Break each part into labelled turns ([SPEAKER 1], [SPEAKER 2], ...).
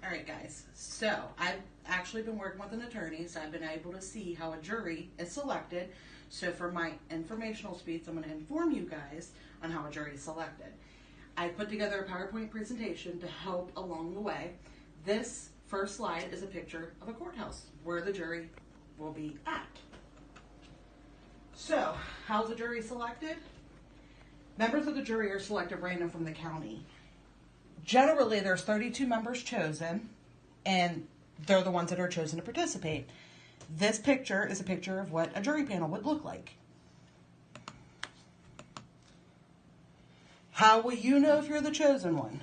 [SPEAKER 1] All right, guys. So I've actually been working with an attorney, so I've been able to see how a jury is selected. So for my informational speech, I'm going to inform you guys on how a jury is selected. I put together a PowerPoint presentation to help along the way. This first slide is a picture of a courthouse where the jury will be at. So, how's the jury selected? Members of the jury are selected random from the county. Generally, there's 32 members chosen, and they're the ones that are chosen to participate. This picture is a picture of what a jury panel would look like. How will you know if you're the chosen one?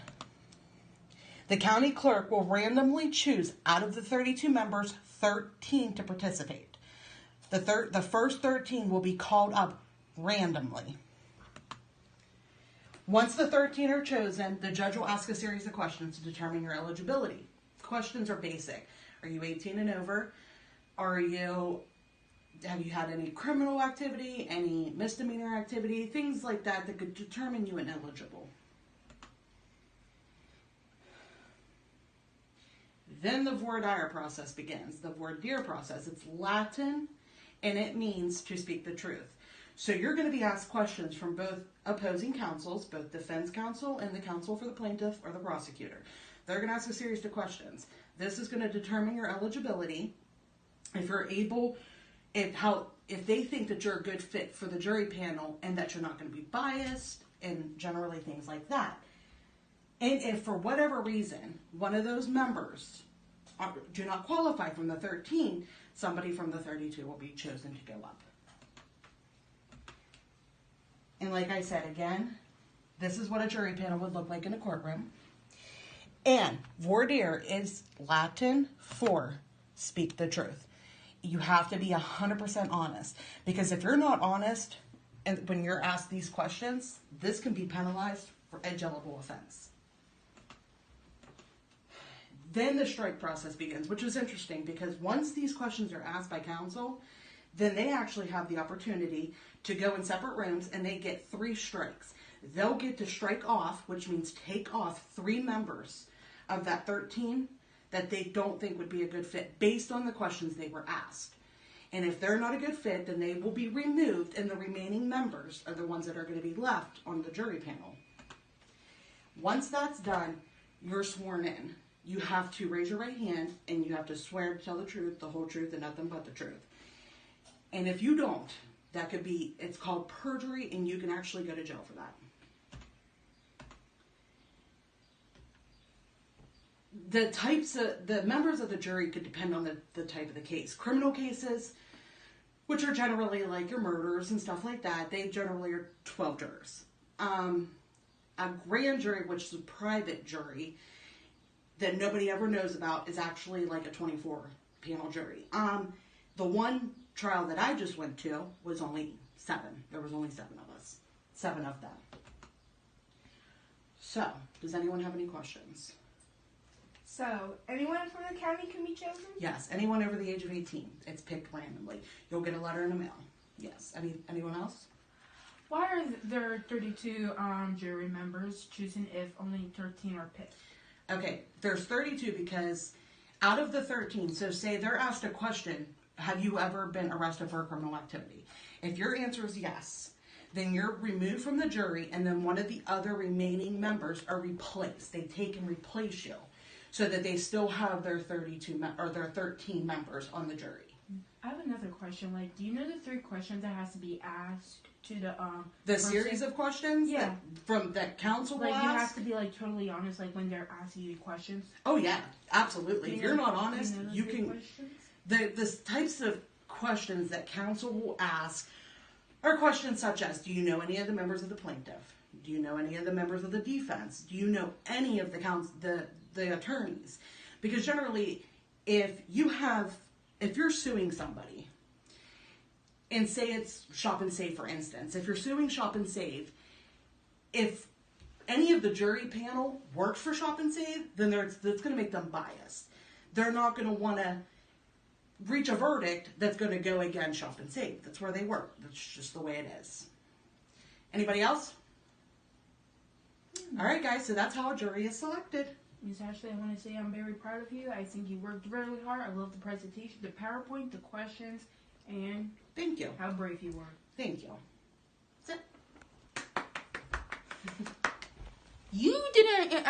[SPEAKER 1] The county clerk will randomly choose out of the 32 members 13 to participate. The first 13 will be called up randomly. Once the 13 are chosen, the judge will ask a series of questions to determine your eligibility. Questions are basic. Are you 18 and over? Have you had any criminal activity, any misdemeanor activity, things like that that could determine you ineligible. Then the voir dire process begins. The voir dire process, it's Latin, and it means to speak the truth. So you're going to be asked questions from both opposing counsels, both defense counsel and the counsel for the plaintiff or the prosecutor. They're going to ask a series of questions. This is going to determine your eligibility. If you're able, if they think that you're a good fit for the jury panel and that you're not going to be biased and generally things like that. And if for whatever reason, one of those members do not qualify from the 13, somebody from the 32 will be chosen to go up. And like I said, again, this is what a jury panel would look like in a courtroom. And voir dire is Latin for speak the truth. You have to be 100% honest. Because if you're not honest and when you're asked these questions, this can be penalized for a jailable offense. Then the strike process begins, which is interesting because once these questions are asked by counsel, then they actually have the opportunity to go in separate rooms and they get 3 strikes. They'll get to strike off, which means take off 3 members of that 13 that they don't think would be a good fit based on the questions they were asked. And if they're not a good fit, then they will be removed and the remaining members are the ones that are going to be left on the jury panel. Once that's done, you're sworn in. You have to raise your right hand and you have to swear to tell the truth, the whole truth, and nothing but the truth. And if you don't, it's called perjury, and you can actually go to jail for that. The members of the jury could depend on the type of the case. Criminal cases, which are generally like your murders and stuff like that, they generally are 12 jurors. A grand jury, which is a private jury that nobody ever knows about, is actually like a 24-panel jury. The one trial that I just went to was only 7. There was only 7 of us. 7 of them. So, does anyone have any questions?
[SPEAKER 2] So, anyone from the county can be chosen?
[SPEAKER 1] Yes, anyone over the age of 18. It's picked randomly. You'll get a letter in the mail. Yes. Anyone else?
[SPEAKER 2] Why are there 32 jury members chosen if only 13 are picked?
[SPEAKER 1] Okay, there's 32 because out of the 13, so say they're asked a question, have you ever been arrested for a criminal activity? If your answer is yes, then you're removed from the jury and then one of the other remaining members are replaced. They take and replace you so that they still have their 13 members on the jury.
[SPEAKER 2] I have another question. Like, do you know the 3 questions that has to be asked to the person?
[SPEAKER 1] Series of questions?
[SPEAKER 2] Yeah.
[SPEAKER 1] That counsel will
[SPEAKER 2] Like, you
[SPEAKER 1] ask?
[SPEAKER 2] have to be, like, totally honest, like, when they're asking you questions?
[SPEAKER 1] Oh, yeah. Absolutely. If you're not honest, you can...
[SPEAKER 2] Questions?
[SPEAKER 1] The types of questions that counsel will ask are questions such as, do you know any of the members of the plaintiff? Do you know any of the members of the defense? Do you know any of the attorneys? Because generally, if you're suing somebody, and say it's Shop and Save, for instance, if you're suing Shop and Save, if any of the jury panel works for Shop and Save, then that's going to make them biased. They're not going to want to reach a verdict that's going to go against Shop and Save. That's where they work. That's just the way it is. Anybody else? All right, guys, so that's how a jury is selected.
[SPEAKER 2] Ms. Ashlee, I want to say I'm very proud of you. I think you worked really hard. I love the presentation, the PowerPoint, the questions, and
[SPEAKER 1] Thank you.
[SPEAKER 2] how brave you were.
[SPEAKER 1] Thank you.
[SPEAKER 2] You didn't.